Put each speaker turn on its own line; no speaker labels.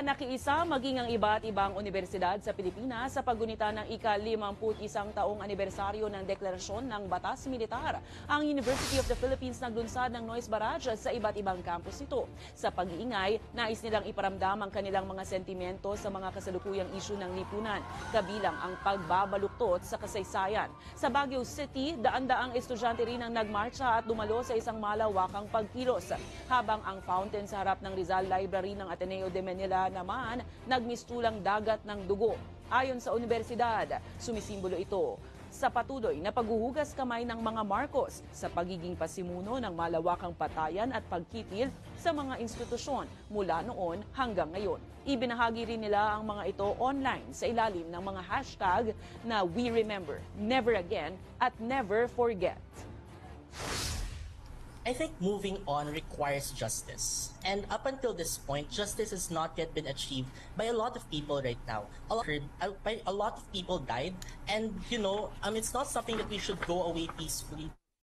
Nakiisa maging ang iba't ibang universidad sa Pilipinas sa paggunita ng ika-51 taong anibersaryo ng deklarasyon ng Batas Militar. Ang University of the Philippines naglunsad ng noise barrage sa iba't ibang campus nito. Sa pag-iingay, nais nilang iparamdam ang kanilang mga sentimento sa mga kasalukuyang isyu ng lipunan, kabilang ang pagbabaluktot sa kasaysayan. Sa Baguio City, daan-daang estudyante rin ang nagmarcha at dumalo sa isang malawakang pagkilos, habang ang fountain sa harap ng Rizal Library ng Ateneo de Manila naman nagmistulang dagat ng dugo. Ayon sa universidad, sumisimbolo ito sa patuloy na paghuhugas kamay ng mga Marcos sa pagiging pasimuno ng malawakang patayan at pagkipil sa mga institusyon mula noon hanggang ngayon. Ibinahagi rin nila ang mga ito online sa ilalim ng mga hashtag na We Remember, Never Again at Never Forget.
I think moving on requires justice. And up until this point, justice has not yet been achieved by a lot of people right now. A lot of people died. And, it's not something that we should go away peacefully.